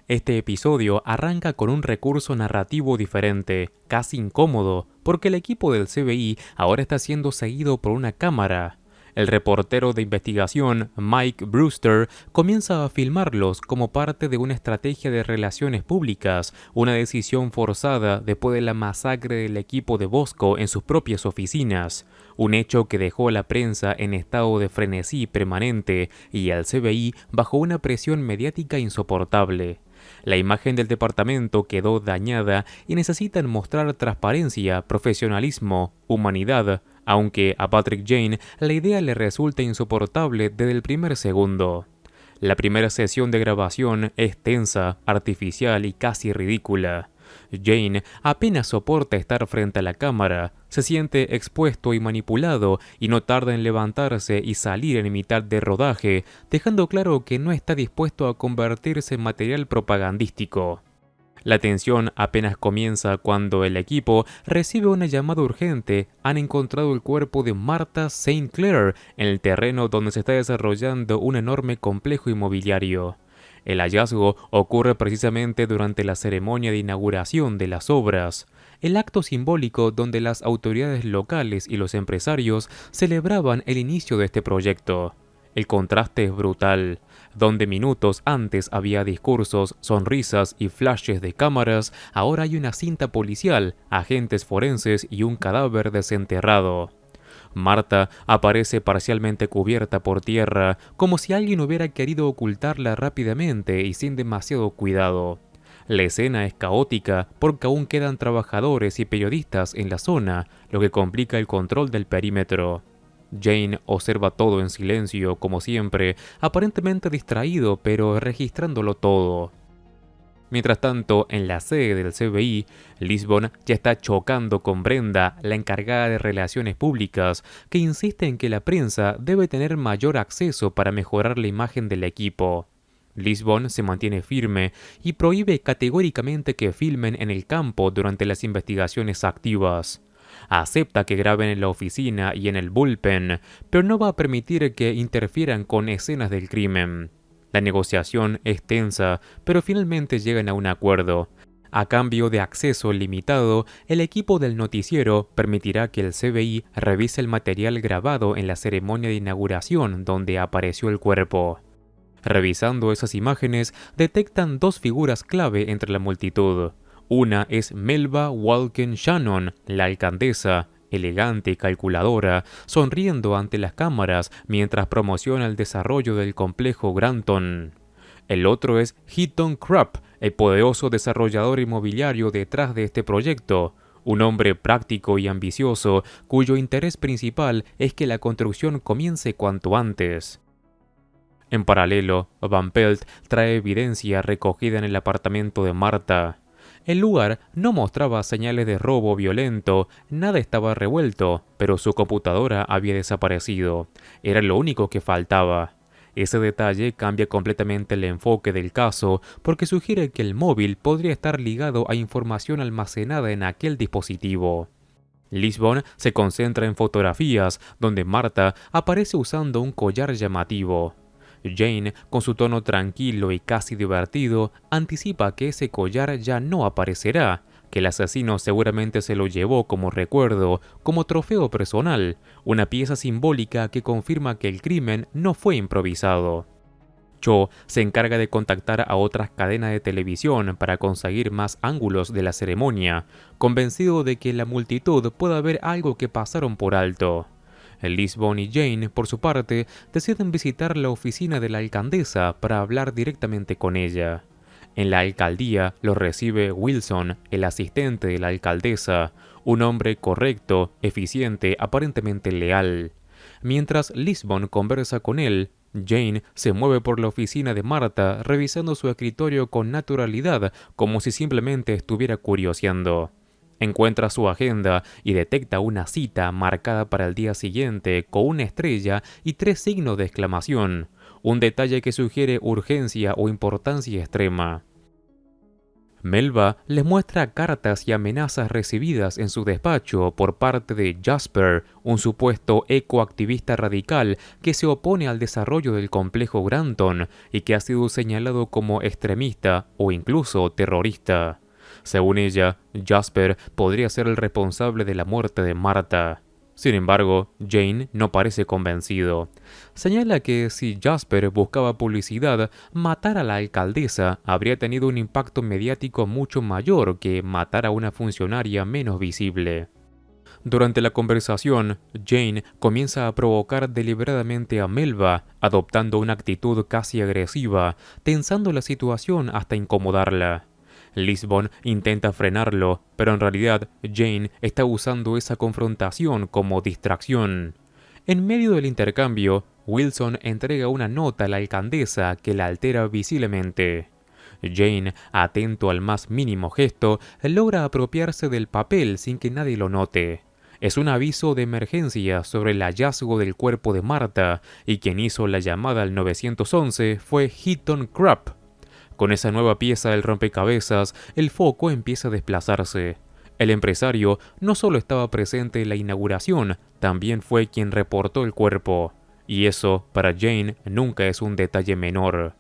Este episodio arranca con un recurso narrativo diferente, casi incómodo, porque el equipo del CBI ahora está siendo seguido por una cámara. El reportero de investigación, Mike Brewster, comienza a filmarlos como parte de una estrategia de relaciones públicas, una decisión forzada después de la masacre del equipo de Bosco en sus propias oficinas, un hecho que dejó a la prensa en estado de frenesí permanente y al CBI bajo una presión mediática insoportable. La imagen del departamento quedó dañada y necesitan mostrar transparencia, profesionalismo, humanidad, aunque a Patrick Jane la idea le resulta insoportable desde el primer segundo. La primera sesión de grabación es tensa, artificial y casi ridícula. Jane apenas soporta estar frente a la cámara, se siente expuesto y manipulado y no tarda en levantarse y salir en mitad de rodaje, dejando claro que no está dispuesto a convertirse en material propagandístico. La tensión apenas comienza cuando el equipo recibe una llamada urgente. Han encontrado el cuerpo de Martha St. Clair en el terreno donde se está desarrollando un enorme complejo inmobiliario. El hallazgo ocurre precisamente durante la ceremonia de inauguración de las obras, el acto simbólico donde las autoridades locales y los empresarios celebraban el inicio de este proyecto. El contraste es brutal. Donde minutos antes había discursos, sonrisas y flashes de cámaras, ahora hay una cinta policial, agentes forenses y un cadáver desenterrado. Marta aparece parcialmente cubierta por tierra, como si alguien hubiera querido ocultarla rápidamente y sin demasiado cuidado. La escena es caótica porque aún quedan trabajadores y periodistas en la zona, lo que complica el control del perímetro. Jane observa todo en silencio, como siempre, aparentemente distraído, pero registrándolo todo. Mientras tanto, en la sede del CBI, Lisbon ya está chocando con Brenda, la encargada de relaciones públicas, que insiste en que la prensa debe tener mayor acceso para mejorar la imagen del equipo. Lisbon se mantiene firme y prohíbe categóricamente que filmen en el campo durante las investigaciones activas. Acepta que graben en la oficina y en el bullpen, pero no va a permitir que interfieran con escenas del crimen. La negociación es tensa, pero finalmente llegan a un acuerdo. A cambio de acceso limitado, el equipo del noticiero permitirá que el CBI revise el material grabado en la ceremonia de inauguración donde apareció el cuerpo. Revisando esas imágenes, detectan dos figuras clave entre la multitud. Una es Melba Walken Shannon, la alcaldesa, elegante y calculadora, sonriendo ante las cámaras mientras promociona el desarrollo del complejo Granton. El otro es Heaton Krupp, el poderoso desarrollador inmobiliario detrás de este proyecto, un hombre práctico y ambicioso cuyo interés principal es que la construcción comience cuanto antes. En paralelo, Van Pelt trae evidencia recogida en el apartamento de Marta. El lugar no mostraba señales de robo violento, nada estaba revuelto, pero su computadora había desaparecido. Era lo único que faltaba. Ese detalle cambia completamente el enfoque del caso porque sugiere que el móvil podría estar ligado a información almacenada en aquel dispositivo. Lisbon se concentra en fotografías donde Marta aparece usando un collar llamativo. Jane, con su tono tranquilo y casi divertido, anticipa que ese collar ya no aparecerá, que el asesino seguramente se lo llevó como recuerdo, como trofeo personal, una pieza simbólica que confirma que el crimen no fue improvisado. Cho se encarga de contactar a otras cadenas de televisión para conseguir más ángulos de la ceremonia, convencido de que la multitud pueda ver algo que pasaron por alto. Lisbon y Jane, por su parte, deciden visitar la oficina de la alcaldesa para hablar directamente con ella. En la alcaldía los recibe Wilson, el asistente de la alcaldesa, un hombre correcto, eficiente, aparentemente leal. Mientras Lisbon conversa con él, Jane se mueve por la oficina de Marta revisando su escritorio con naturalidad, como si simplemente estuviera curioseando. Encuentra su agenda y detecta una cita marcada para el día siguiente con una estrella y 3 signos de exclamación, un detalle que sugiere urgencia o importancia extrema. Melba les muestra cartas y amenazas recibidas en su despacho por parte de Jasper, un supuesto ecoactivista radical que se opone al desarrollo del complejo Granton y que ha sido señalado como extremista o incluso terrorista. Según ella, Jasper podría ser el responsable de la muerte de Marta. Sin embargo, Jane no parece convencido. Señala que si Jasper buscaba publicidad, matar a la alcaldesa habría tenido un impacto mediático mucho mayor que matar a una funcionaria menos visible. Durante la conversación, Jane comienza a provocar deliberadamente a Melba, adoptando una actitud casi agresiva, tensando la situación hasta incomodarla. Lisbon intenta frenarlo, pero en realidad Jane está usando esa confrontación como distracción. En medio del intercambio, Wilson entrega una nota a la alcaldesa que la altera visiblemente. Jane, atento al más mínimo gesto, logra apropiarse del papel sin que nadie lo note. Es un aviso de emergencia sobre el hallazgo del cuerpo de Marta, y quien hizo la llamada al 911 fue Heaton Krupp. Con esa nueva pieza del rompecabezas, el foco empieza a desplazarse. El empresario no solo estaba presente en la inauguración, también fue quien reportó el cuerpo. Y eso, para Jane, nunca es un detalle menor.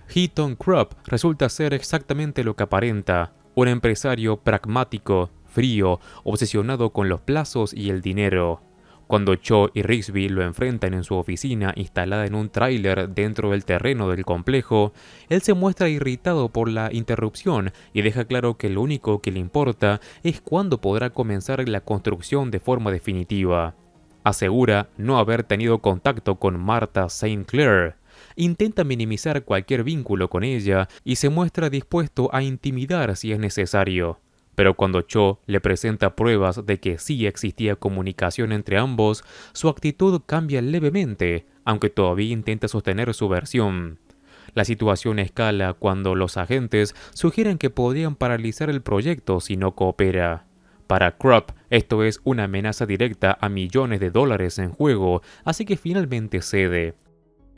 Heaton Krupp resulta ser exactamente lo que aparenta, un empresario pragmático, frío, obsesionado con los plazos y el dinero. Cuando Cho y Rigsby lo enfrentan en su oficina instalada en un tráiler dentro del terreno del complejo, él se muestra irritado por la interrupción y deja claro que lo único que le importa es cuándo podrá comenzar la construcción de forma definitiva. Asegura no haber tenido contacto con Martha St. Clair. Intenta minimizar cualquier vínculo con ella y se muestra dispuesto a intimidar si es necesario. Pero cuando Cho le presenta pruebas de que sí existía comunicación entre ambos, su actitud cambia levemente, aunque todavía intenta sostener su versión. La situación escala cuando los agentes sugieren que podrían paralizar el proyecto si no coopera. Para Krupp, esto es una amenaza directa a millones de dólares en juego, así que finalmente cede.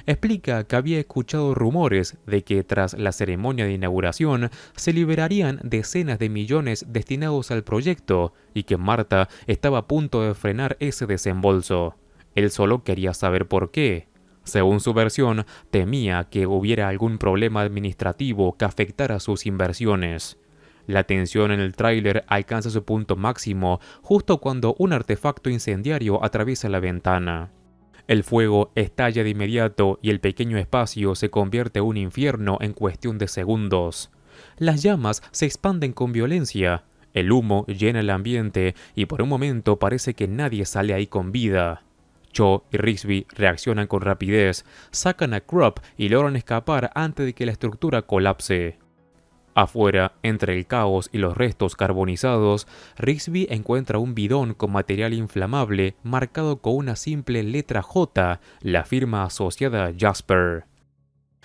Explica que había escuchado rumores de que tras la ceremonia de inauguración se liberarían decenas de millones destinados al proyecto y que Marta estaba a punto de frenar ese desembolso. Él solo quería saber por qué. Según su versión, temía que hubiera algún problema administrativo que afectara sus inversiones. La tensión en el tráiler alcanza su punto máximo justo cuando un artefacto incendiario atraviesa la ventana. El fuego estalla de inmediato y el pequeño espacio se convierte en un infierno en cuestión de segundos. Las llamas se expanden con violencia, el humo llena el ambiente y por un momento parece que nadie sale ahí con vida. Cho y Rigsby reaccionan con rapidez, sacan a Krupp y logran escapar antes de que la estructura colapse. Afuera, entre el caos y los restos carbonizados, Rigsby encuentra un bidón con material inflamable marcado con una simple letra J, la firma asociada a Jasper.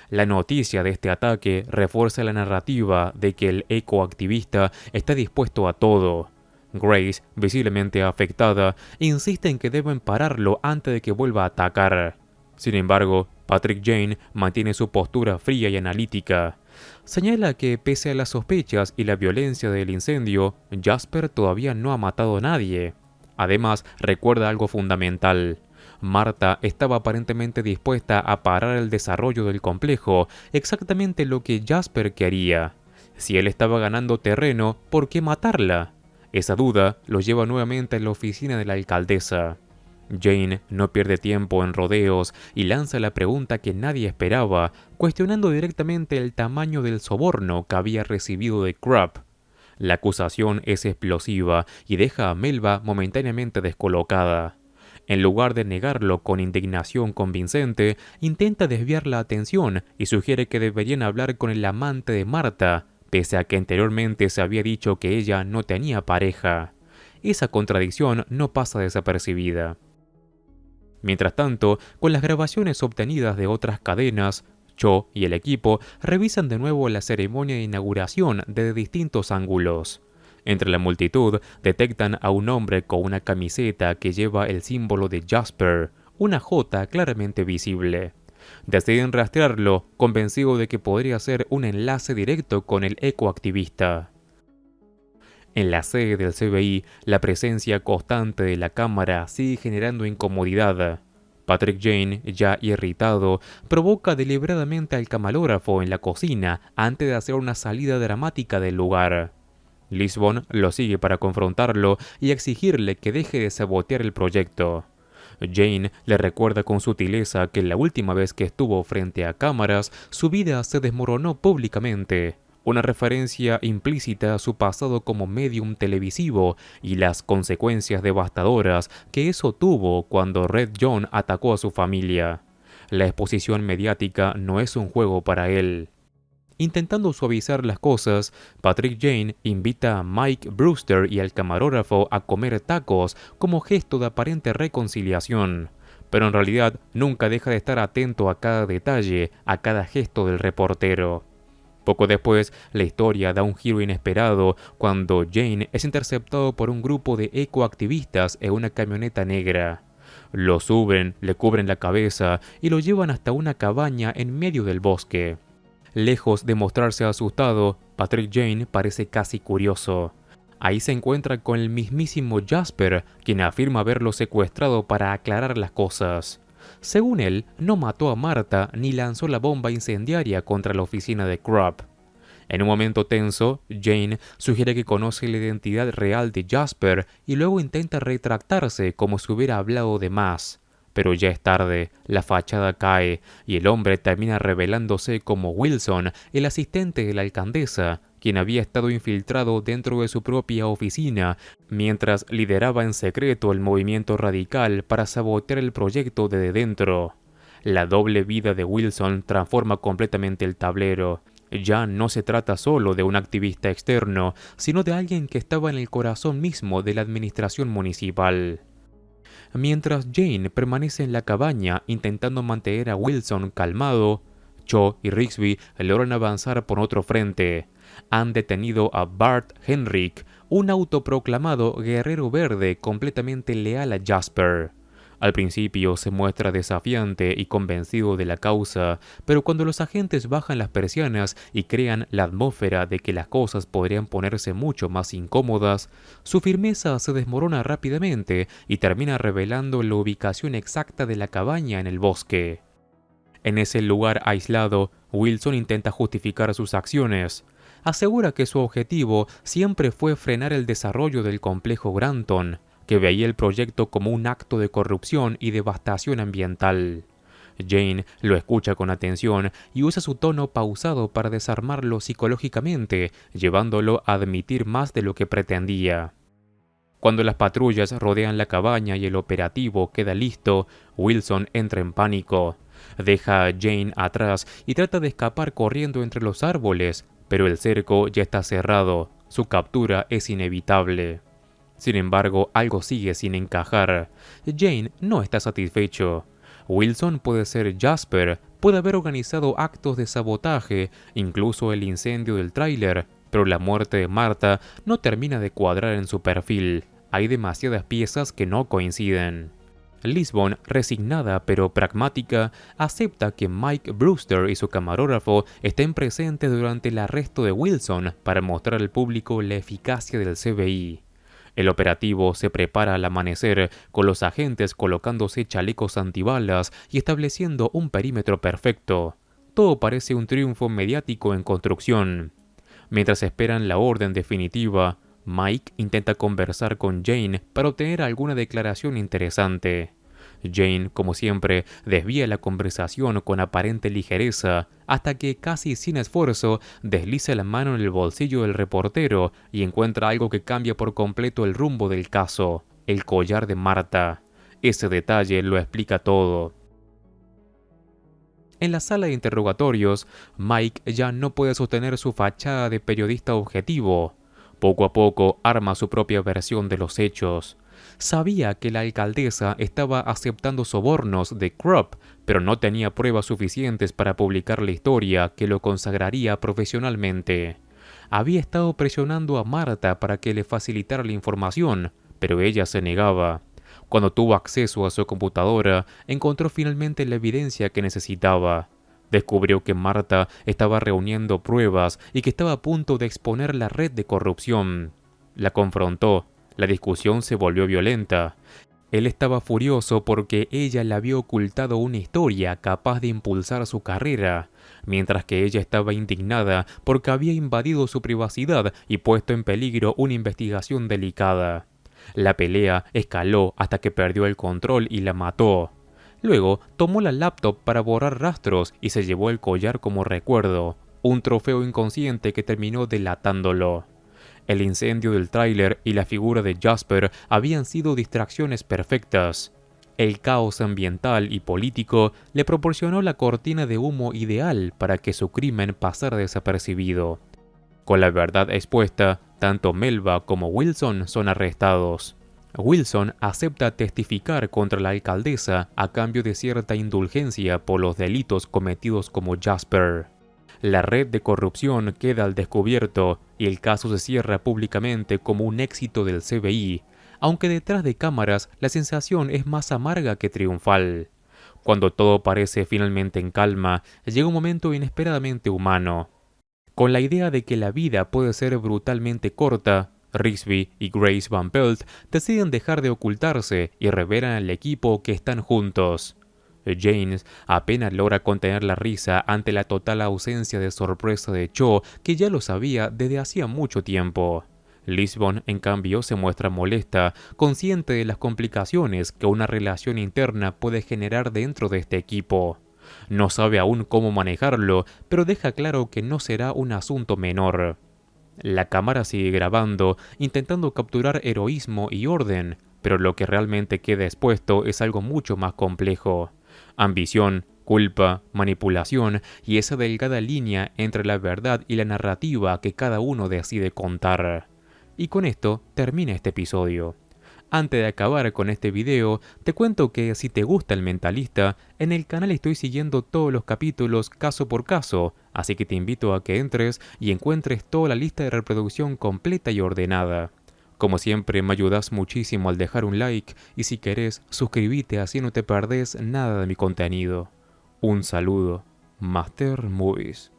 La noticia de este ataque refuerza la narrativa de que el ecoactivista está dispuesto a todo. Grace, visiblemente afectada, insiste en que deben pararlo antes de que vuelva a atacar. Sin embargo, Patrick Jane mantiene su postura fría y analítica. Señala que pese a las sospechas y la violencia del incendio, Jasper todavía no ha matado a nadie. Además, recuerda algo fundamental. Marta estaba aparentemente dispuesta a parar el desarrollo del complejo, exactamente lo que Jasper quería. Si él estaba ganando terreno, ¿por qué matarla? Esa duda lo lleva nuevamente a la oficina de la alcaldesa. Jane no pierde tiempo en rodeos y lanza la pregunta que nadie esperaba, cuestionando directamente el tamaño del soborno que había recibido de Krupp. La acusación es explosiva y deja a Melba momentáneamente descolocada. En lugar de negarlo con indignación convincente, intenta desviar la atención y sugiere que deberían hablar con el amante de Marta, pese a que anteriormente se había dicho que ella no tenía pareja. Esa contradicción no pasa desapercibida. Mientras tanto, con las grabaciones obtenidas de otras cadenas, Cho y el equipo revisan de nuevo la ceremonia de inauguración desde distintos ángulos. Entre la multitud detectan a un hombre con una camiseta que lleva el símbolo de Jasper, una J claramente visible. Deciden rastrearlo, convencido de que podría ser un enlace directo con el ecoactivista. En la sede del CBI, la presencia constante de la cámara sigue generando incomodidad. Patrick Jane, ya irritado, provoca deliberadamente al camarógrafo en la cocina antes de hacer una salida dramática del lugar. Lisbon lo sigue para confrontarlo y exigirle que deje de sabotear el proyecto. Jane le recuerda con sutileza que la última vez que estuvo frente a cámaras, su vida se desmoronó públicamente, una referencia implícita a su pasado como medium televisivo y las consecuencias devastadoras que eso tuvo cuando Red John atacó a su familia. La exposición mediática no es un juego para él. Intentando suavizar las cosas, Patrick Jane invita a Mike Brewster y al camarógrafo a comer tacos como gesto de aparente reconciliación, pero en realidad nunca deja de estar atento a cada detalle, a cada gesto del reportero. Poco después, la historia da un giro inesperado cuando Jane es interceptado por un grupo de ecoactivistas en una camioneta negra. Lo suben, le cubren la cabeza y lo llevan hasta una cabaña en medio del bosque. Lejos de mostrarse asustado, Patrick Jane parece casi curioso. Ahí se encuentra con el mismísimo Jasper, quien afirma haberlo secuestrado para aclarar las cosas. Según él, no mató a Marta ni lanzó la bomba incendiaria contra la oficina de Krupp. En un momento tenso, Jane sugiere que conoce la identidad real de Jasper y luego intenta retractarse como si hubiera hablado de más. Pero ya es tarde, la fachada cae y el hombre termina revelándose como Wilson, el asistente de la alcaldesa, quien había estado infiltrado dentro de su propia oficina mientras lideraba en secreto el movimiento radical para sabotear el proyecto desde dentro. La doble vida de Wilson transforma completamente el tablero. Ya no se trata solo de un activista externo, sino de alguien que estaba en el corazón mismo de la administración municipal. Mientras Jane permanece en la cabaña intentando mantener a Wilson calmado, Cho y Rigsby logran avanzar por otro frente. Han detenido a Bart Henrik, un autoproclamado guerrero verde completamente leal a Jasper. Al principio se muestra desafiante y convencido de la causa, pero cuando los agentes bajan las persianas y crean la atmósfera de que las cosas podrían ponerse mucho más incómodas, su firmeza se desmorona rápidamente y termina revelando la ubicación exacta de la cabaña en el bosque. En ese lugar aislado, Wilson intenta justificar sus acciones. Asegura que su objetivo siempre fue frenar el desarrollo del complejo Granton, que veía el proyecto como un acto de corrupción y devastación ambiental. Jane lo escucha con atención y usa su tono pausado para desarmarlo psicológicamente, llevándolo a admitir más de lo que pretendía. Cuando las patrullas rodean la cabaña y el operativo queda listo, Wilson entra en pánico. Deja a Jane atrás y trata de escapar corriendo entre los árboles, pero el cerco ya está cerrado. Su captura es inevitable. Sin embargo, algo sigue sin encajar. Jane no está satisfecho. Wilson puede ser Jasper, puede haber organizado actos de sabotaje, incluso el incendio del tráiler, pero la muerte de Marta no termina de cuadrar en su perfil. Hay demasiadas piezas que no coinciden. Lisbon, resignada pero pragmática, acepta que Mike Brewster y su camarógrafo estén presentes durante el arresto de Wilson para mostrar al público la eficacia del CBI. El operativo se prepara al amanecer, con los agentes colocándose chalecos antibalas y estableciendo un perímetro perfecto. Todo parece un triunfo mediático en construcción. Mientras esperan la orden definitiva, Mike intenta conversar con Jane para obtener alguna declaración interesante. Jane, como siempre, desvía la conversación con aparente ligereza, hasta que, casi sin esfuerzo, desliza la mano en el bolsillo del reportero y encuentra algo que cambia por completo el rumbo del caso: el collar de Marta. Ese detalle lo explica todo. En la sala de interrogatorios, Mike ya no puede sostener su fachada de periodista objetivo. Poco a poco arma su propia versión de los hechos. Sabía que la alcaldesa estaba aceptando sobornos de Krupp, pero no tenía pruebas suficientes para publicar la historia que lo consagraría profesionalmente. Había estado presionando a Marta para que le facilitara la información, pero ella se negaba. Cuando tuvo acceso a su computadora, encontró finalmente la evidencia que necesitaba. Descubrió que Marta estaba reuniendo pruebas y que estaba a punto de exponer la red de corrupción. La confrontó. La discusión se volvió violenta. Él estaba furioso porque ella le había ocultado una historia capaz de impulsar su carrera, mientras que ella estaba indignada porque había invadido su privacidad y puesto en peligro una investigación delicada. La pelea escaló hasta que perdió el control y la mató. Luego tomó la laptop para borrar rastros y se llevó el collar como recuerdo, un trofeo inconsciente que terminó delatándolo. El incendio del tráiler y la figura de Jasper habían sido distracciones perfectas. El caos ambiental y político le proporcionó la cortina de humo ideal para que su crimen pasara desapercibido. Con la verdad expuesta, tanto Melba como Wilson son arrestados. Wilson acepta testificar contra la alcaldesa a cambio de cierta indulgencia por los delitos cometidos como Jasper. La red de corrupción queda al descubierto y el caso se cierra públicamente como un éxito del FBI, aunque detrás de cámaras la sensación es más amarga que triunfal. Cuando todo parece finalmente en calma, llega un momento inesperadamente humano. Con la idea de que la vida puede ser brutalmente corta, Rigsby y Grace Van Pelt deciden dejar de ocultarse y revelan al equipo que están juntos. James apenas logra contener la risa ante la total ausencia de sorpresa de Cho, que ya lo sabía desde hacía mucho tiempo. Lisbon, en cambio, se muestra molesta, consciente de las complicaciones que una relación interna puede generar dentro de este equipo. No sabe aún cómo manejarlo, pero deja claro que no será un asunto menor. La cámara sigue grabando, intentando capturar heroísmo y orden, pero lo que realmente queda expuesto es algo mucho más complejo. Ambición, culpa, manipulación y esa delgada línea entre la verdad y la narrativa que cada uno decide contar. Y con esto termina este episodio. Antes de acabar con este video, te cuento que si te gusta El Mentalista, en el canal estoy siguiendo todos los capítulos caso por caso, así que te invito a que entres y encuentres toda la lista de reproducción completa y ordenada. Como siempre, me ayudas muchísimo al dejar un like y si querés, suscríbete así no te perdés nada de mi contenido. Un saludo. Master Movies.